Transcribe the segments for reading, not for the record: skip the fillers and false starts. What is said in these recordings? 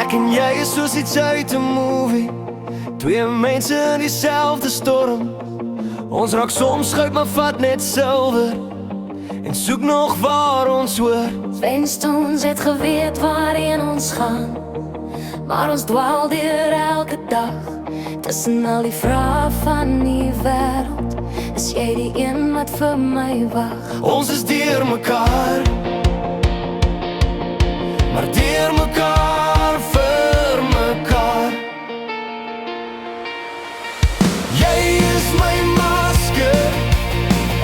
Ek en jy is soos iets uit 'n movie, twee mense in dieselfde storm. Ons raak soms skuit maar vat net silwer en soek nog waar ons hoor. Wens ons het geweet waarheen ons gaan, maar ons dwaal deur elke dag. Tussen al die vrae van die wêreld, is jy die een wat vir my wag. Ons is deur mekaar, maar deur mekaar vir mekaar. Jy is my masker,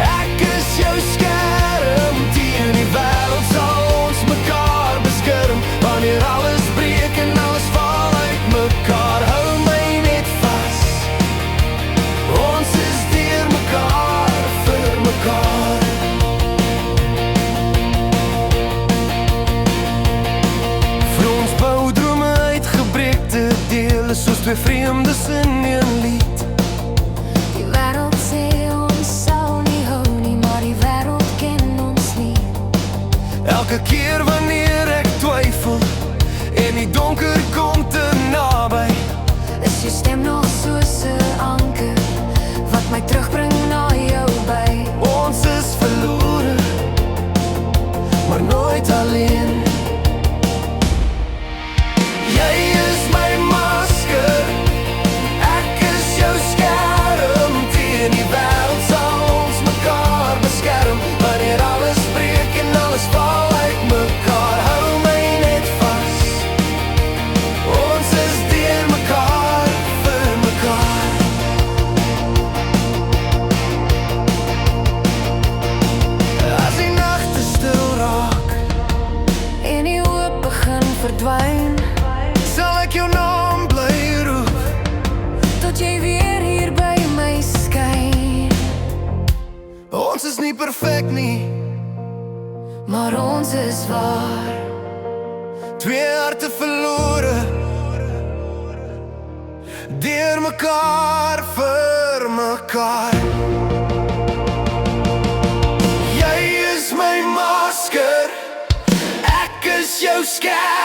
ek is jou skerm. Teen die wêreld sal ons mekaar beskerm. Wanneer alles breek en alles val uit mekaar, hou my net vas. Ons is deur mekaar vir mekaar. Vir ons bou drome uit gebreekte dele, soos twee vreemdes in een lied. Die wêreld sê ons sal nie hou nie, maar die wêreld ken ons nie. Elke keer wanneer ek twyfel en die donker kom te naby, Is jou stem nog soos 'n anker wat my terugbring na jou by. ons is verlore, maar nooit alleen. Jy is my masker, ek is jou skerm. Teen die wêreld sal ons mekaar beskerm. Wanneer alles breek en alles val uit mekaar, hou my net vas. Ons is deur mekaar vir mekaar. As die nagte stil raak En die hoop begin verdwyn, sal ek jou naam bly roep. tot jy weer hier by my skyn. Ons is nie perfek nie, Maar ons is waar. twee harte verlore, deur mekaar vir mekaar. Jy is my masker, ek is jou skerm.